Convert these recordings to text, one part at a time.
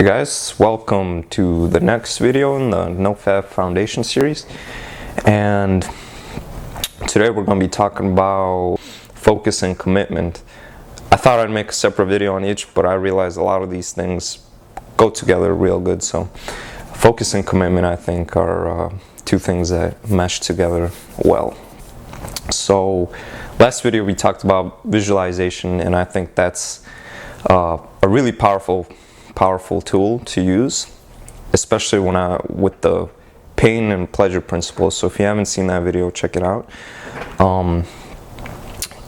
Hey guys, welcome to the next video in the Nofap Foundation series, and today we're going to be talking about focus and commitment. I thought I'd make a separate video on each, but I realized a lot of these things go together real good. So focus and commitment, I think, are two things that mesh together well. So last video we talked about visualization, and I think that's a really powerful tool to use, especially with the pain and pleasure principles. So if you haven't seen that video, check it out.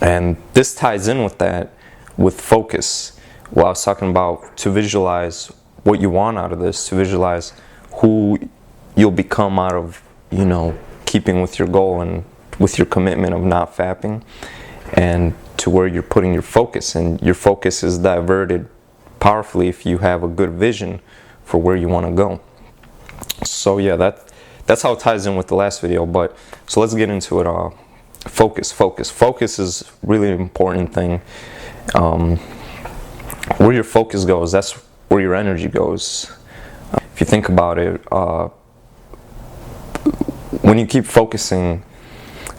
And this ties in with that, with focus. Well, I was talking about to visualize what you want out of this, to visualize who you'll become out of, keeping with your goal and with your commitment of not fapping, and to where you're putting your focus, and your focus is diverted powerfully if you have a good vision for where you want to go. So yeah, that's how it ties in with the last video. But so let's get into it. Focus is really an important thing. Where your focus goes, that's where your energy goes. If you think about it, when you keep focusing,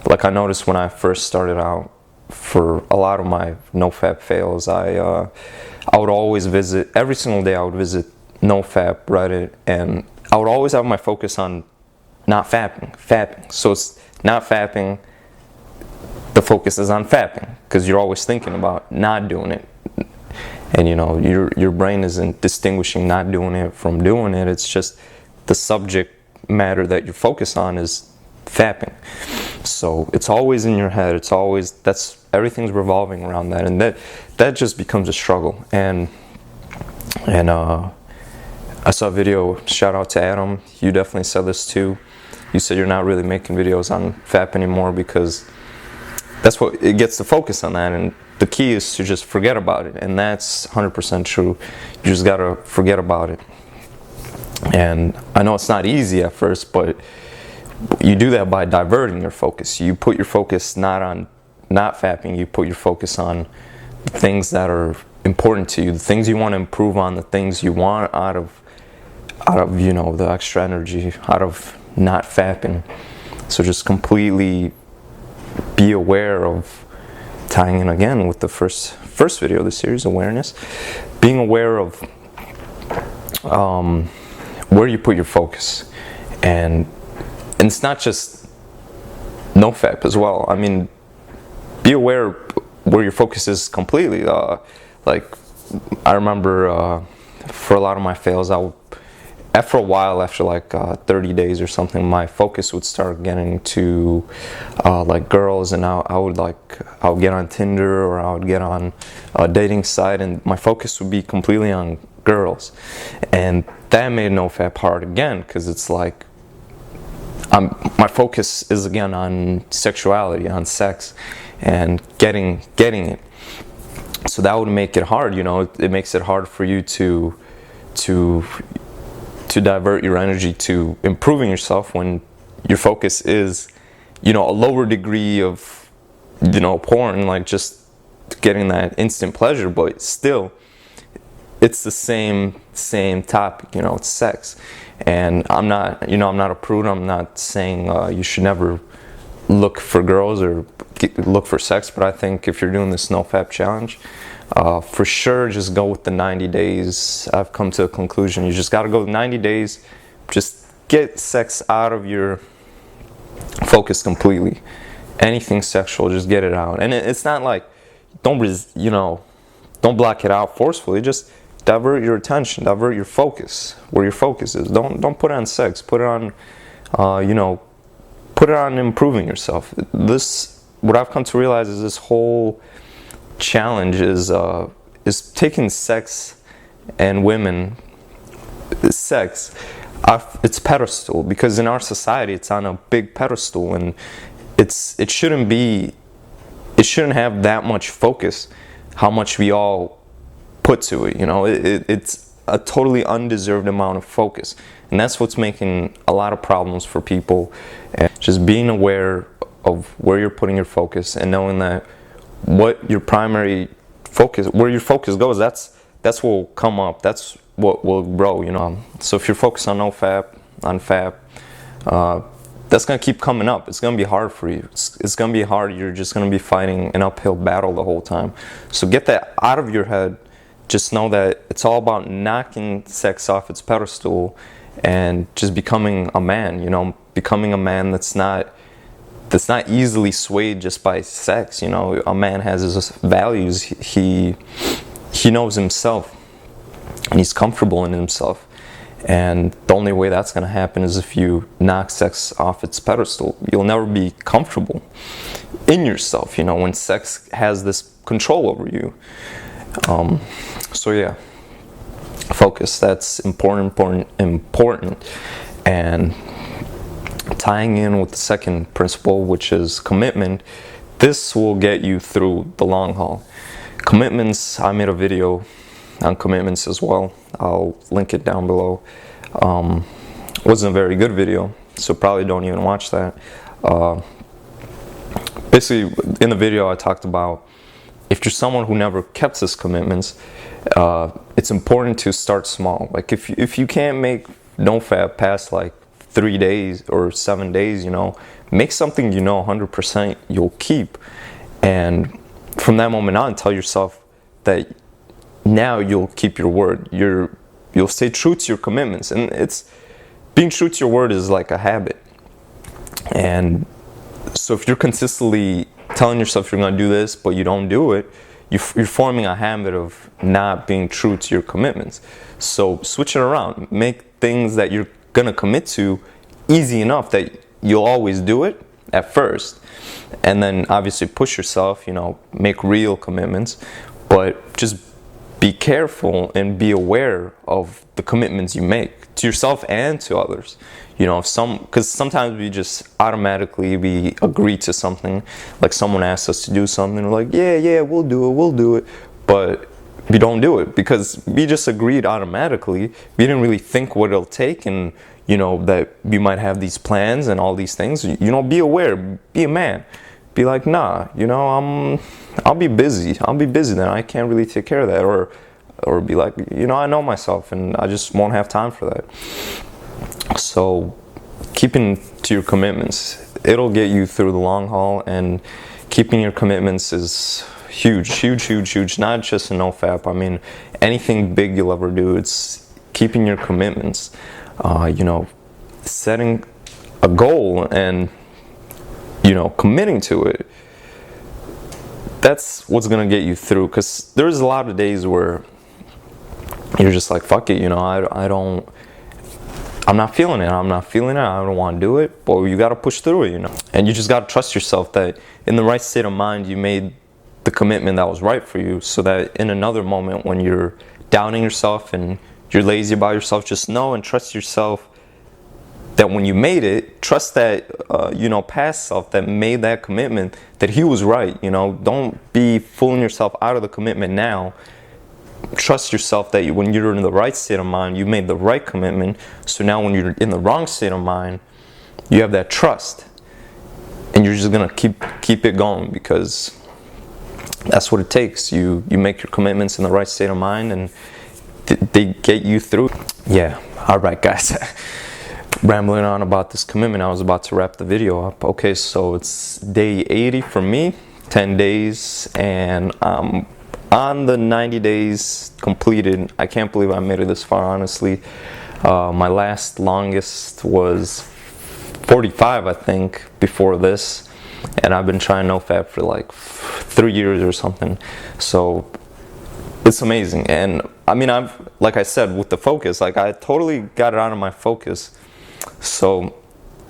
like I noticed when I first started out, for a lot of my Nofap fails, I would always visit, every single day I would visit Nofap, Reddit, and I would always have my focus on not fapping. So it's not fapping, the focus is on fapping, because you're always thinking about not doing it. And your brain isn't distinguishing not doing it from doing it. It's just the subject matter that you focus on is fapping. So it's always in your head. It's always, everything's revolving around that, and that just becomes a struggle. And I saw a video, shout out to Adam, you definitely said this too. You said you're not really making videos on FAP anymore because that's what it gets the focus on that, and the key is to just forget about it. And that's 100% true. You just gotta forget about it. And I know it's not easy at first, but you do that by diverting your focus. You put your focus not on not fapping, you put your focus on the things that are important to you, the things you want to improve on, the things you want out of the extra energy, out of not fapping. So just completely be aware of, tying in again with the first video of the series, awareness, being aware of where you put your focus. And it's not just Nofap as well. I mean, be aware where your focus is completely. Like, I remember for a lot of my fails, after a while, after like 30 days or something, my focus would start getting to like girls, and I would get on Tinder, or I would get on a dating site, and my focus would be completely on girls. And that made Nofap hard again, because it's like, my focus is again on sexuality, on sex, and getting it. So that would make it hard. It makes it hard for you to divert your energy to improving yourself when your focus is, a lower degree of, porn, like just getting that instant pleasure, but still, it's the same topic. It's sex. And I'm not a prude. I'm not saying you should never look for girls or look for sex, but I think if you're doing this Nofap challenge, for sure, just go with the 90 days. I've come to a conclusion. You just got to go 90 days. Just get sex out of your focus completely. Anything sexual, just get it out. And it's not like, don't block it out forcefully. Just divert your attention, divert your focus where your focus is. Don't put it on sex. Put it on, put it on improving yourself. What I've come to realize is this whole challenge is taking sex and women, sex, off its pedestal, because in our society it's on a big pedestal, and it shouldn't have that much focus. How much we all put to it, it's a totally undeserved amount of focus, and that's what's making a lot of problems for people. And just being aware of where you're putting your focus, and knowing that what your primary focus, where your focus goes, that's what will come up. That's what will grow, you know. So if you're focused on Nofap, on Fap, that's gonna keep coming up. It's gonna be hard for you. It's gonna be hard. You're just gonna be fighting an uphill battle the whole time. So get that out of your head. Just know that it's all about knocking sex off its pedestal and just becoming a man, you know, becoming a man that's not easily swayed just by sex. You know, a man has his values. He knows himself and he's comfortable in himself. And the only way that's going to happen is if you knock sex off its pedestal. You'll never be comfortable in yourself, you know, when sex has this control over you. So yeah, focus. That's important. And tying in with the second principle, which is commitment, this will get you through the long haul. Commitments, I made a video on commitments as well. I'll link it down below. Wasn't a very good video, so probably don't even watch that. Basically, in the video I talked about if you're someone who never kept his commitments, it's important to start small. Like if you can't make Nofap past like 3 days or 7 days, you know, make something you know 100% you'll keep, and from that moment on, tell yourself that now you'll keep your word. You'll stay true to your commitments, and it's being true to your word is like a habit. And so if you're consistently telling yourself you're going to do this but you don't do it, you're forming a habit of not being true to your commitments. So switch it around. Make things that you're going to commit to easy enough that you'll always do it at first, and then obviously push yourself, you know, make real commitments, but just be careful and be aware of the commitments you make to yourself and to others. You know, because sometimes we just automatically we agree to something, like someone asks us to do something, we're like, yeah, we'll do it, but we don't do it because we just agreed automatically. We didn't really think what it'll take, and you know that we might have these plans and all these things. You know, be aware, be a man. Be like, nah, you know, I'll be busy then. I can't really take care of that, or be like, you know, I know myself and I just won't have time for that. So keeping to your commitments, it'll get you through the long haul, and keeping your commitments is huge. Not just in Nofap. I mean, anything big you'll ever do, it's keeping your commitments. You know, setting a goal and, you know, committing to it. That's what's gonna get you through, because there's a lot of days where you're just like, fuck it, you know, I'm not feeling it, I don't want to do it, but you got to push through it, you know. And you just got to trust yourself that in the right state of mind you made the commitment that was right for you, so that in another moment when you're doubting yourself and you're lazy about yourself, just know and trust yourself that when you made it, trust that you know, past self that made that commitment, that he was right. You know, don't be fooling yourself out of the commitment now. Trust yourself that when you're in the right state of mind, you made the right commitment. So now when you're in the wrong state of mind, you have that trust, and you're just gonna keep it going, because that's what it takes. You make your commitments in the right state of mind, and they get you through. Yeah, all right, guys. Rambling on about this commitment, I was about to wrap the video up. Okay, so it's day 80 for me, 10 days, and on the 90 days completed. I can't believe I made it this far, honestly. My longest was 45, I think, before this, and I've been trying Nofap for like 3 years or something. So it's amazing. And I mean, like I said, with the focus, like I totally got it out of my focus. So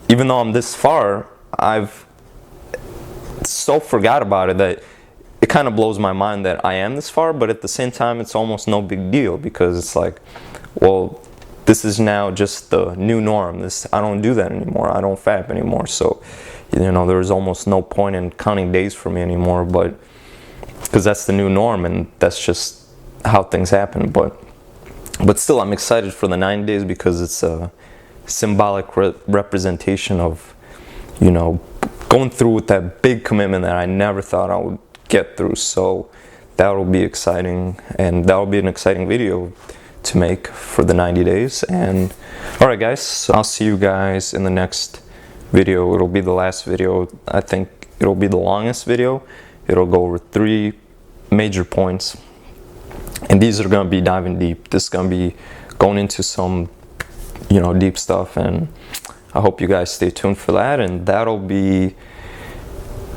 even though I'm this far, I've so forgot about it that it kind of blows my mind that I am this far, but at the same time, it's almost no big deal, because it's like, well, this is now just the new norm. I don't do that anymore. I don't fap anymore. So, you know, there's almost no point in counting days for me anymore, but because that's the new norm, and that's just how things happen. But still, I'm excited for the 9 days, because it's a symbolic representation of, you know, going through with that big commitment that I never thought I would get through. So that will be exciting, and that will be an exciting video to make for the 90 days. And all right guys, so I'll see you guys in the next video. It'll be the last video. I think it'll be the longest video. It'll go over 3 major points, and these are going to be diving deep. This is going to be going into some, you know, deep stuff, and I hope you guys stay tuned for that. And that'll be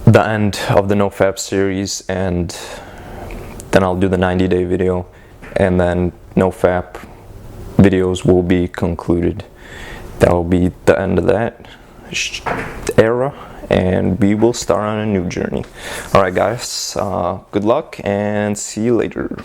the end of the Nofap series, and then I'll do the 90-day video, and then Nofap videos will be concluded. That will be the end of that era, and we will start on a new journey. All right guys, good luck and see you later.